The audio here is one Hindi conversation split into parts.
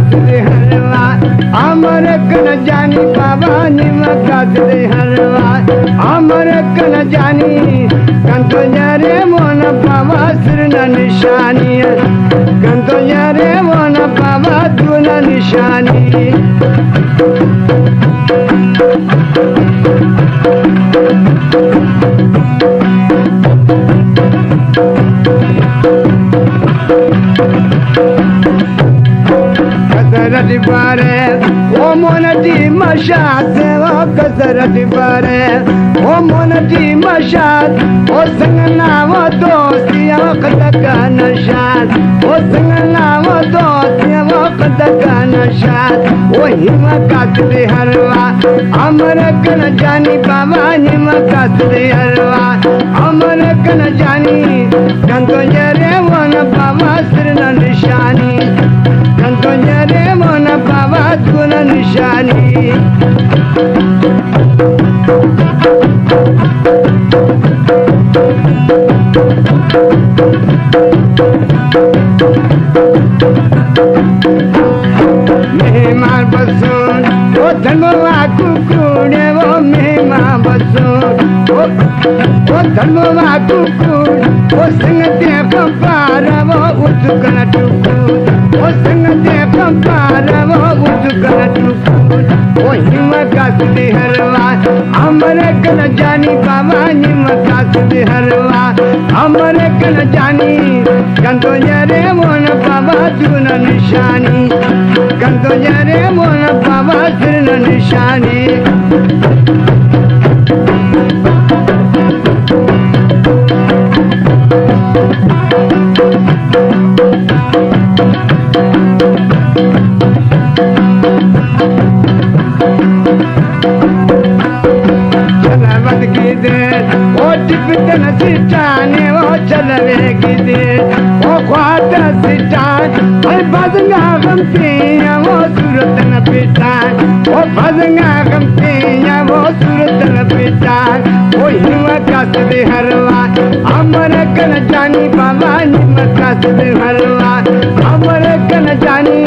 कासरे हलवा अमर कन जानी बाबा निम कासरे हलवा अमर कन जानी कंतो यारे मोन बाबा सिरन निशानी कंतो यारे मोन बाबा तुन निशानी कसरत बारे ओ मोनटी मशात ओ कसरत बारे ओ मोनटी मशात ओ संगना वो दोस्तिया वक्त का नशात ओ संगना वो दोस्तिया वक्त का नशात ओ हिम कासरे हलवा अमर कन जानी बाबा हिम कासरे हलवा अमर कन जानी कंतो यारे मोन बाबा सिरन निशानी कंतो यारे मोन बाबा तुन निशानी मेहमान बसून ओ धर्मवा कुकुड़े वो मेहमान बसून ओ धर्मवा कुकुड़ ओ संगते कंपार वो उचकन टुकुड़ ओ संगते कंपार वो उचकन टुकुड़ ओ हिम कासरे हलवा अमर कन जानी बाबा हिम कासरे हलवा अमर कन जानी कंतो यारे मोन बाबा तुन निशानी कंतो यारे मोन बाबा सिरन निशानी चलवत की देर ओ टिपटन सिटाने ओ चलवे की देर ओ ख्वाता सिटान ओ भजंगा गमतिया वो सूरत न पिटान ओ भजंगा गमतिया वो सूरत न पिटान ओ हिम कासरे हलवा अमर कन जानी बाबा हिम कासरे हलवा अमर कन जानी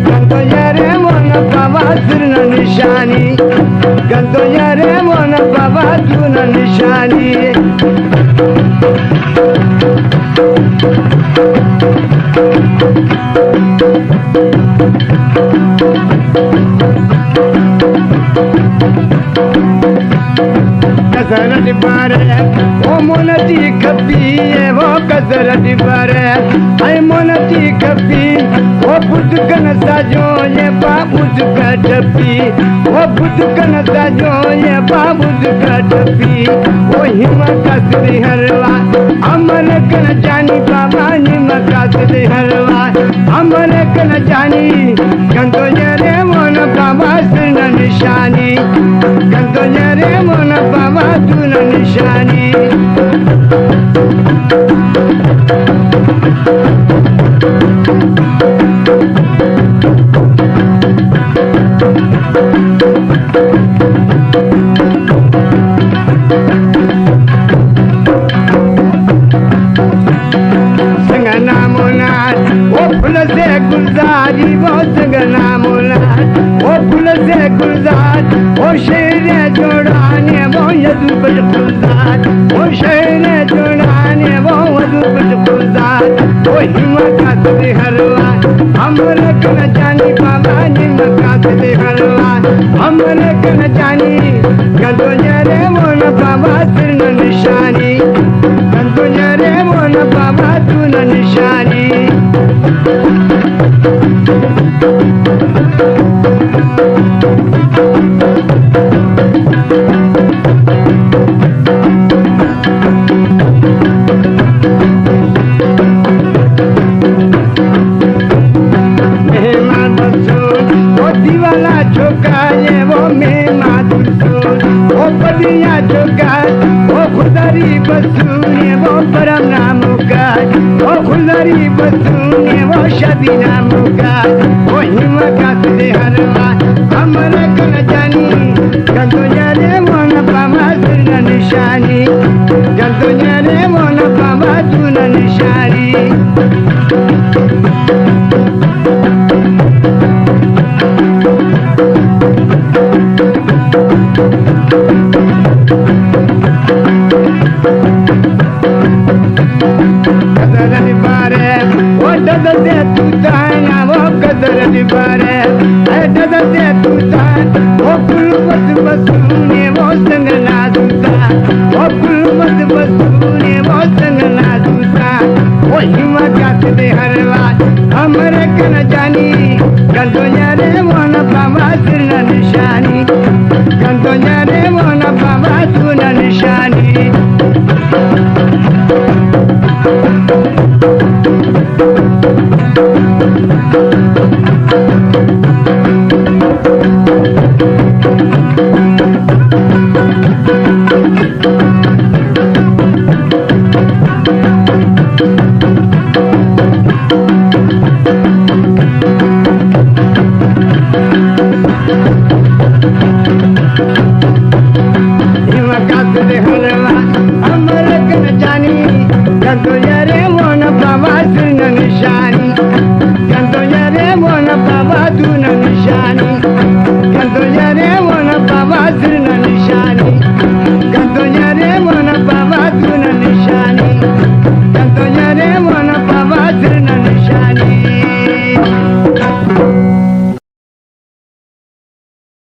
कंतो यारे मोन बाबा सिरन निशानी कंतो यारे मोन बाबा तुन निशानी कसरत बारे ओ मोनती कपी वो कसरत बारे आई मोनती कपी ओ बुद्ध कन साजो ये बाबूज का टपी ओ बुद्ध कन साजो ये बाबूज का टपी ओ हिम कासरे हलवा अमर कन जानी बाबा हिम कासरे हलवा अमर कन जानी कंतो यारे मोन बाबा सिरन निशानी कंतो यारे मोन बाबा तुन निशानी संगना मुलार ओ फूल से गुलजारी वो संगना मुलार ओ फूल से गुलजार ओ शेर जोड़ाने वो यदुबल गुलजार ओ शेर जोड़ाने वो यदुबल गुलजार ओ हिम कासरे हलवा अमर कन जानी बाबा हिम कासरे हलवा अमर कन जानी कंतो यारे मोन बाबा सिरन निशानी कंतो यारे मोन बाबा तुन निशानी मेहमान बसून ओ दीवाला झोंकाए वो मेहमान बसून ओ बदिया झोंकाए ओ खुदारी बसून वो परम नाम का ओ खुदारी बसून वो शादी नाम का ओ हिम कासरे हलवा अमर कन जानी कंतो यारे मोन बाबा सिरन निशानी कंतो यारे मोन बाबा तुन निशानी तुताना वो कदर दिबारे डद दे तुतान वो कुल बस बसूने वो संग ना दूता वो कुल बस बसूने वो संग ना दूता वो हिम्मत जात दे हरवा हमरे कन जानी गंदो यारे वो न बाबा सुन निशानी गंदो यारे वो न बाबा सुन निशानी Nishani,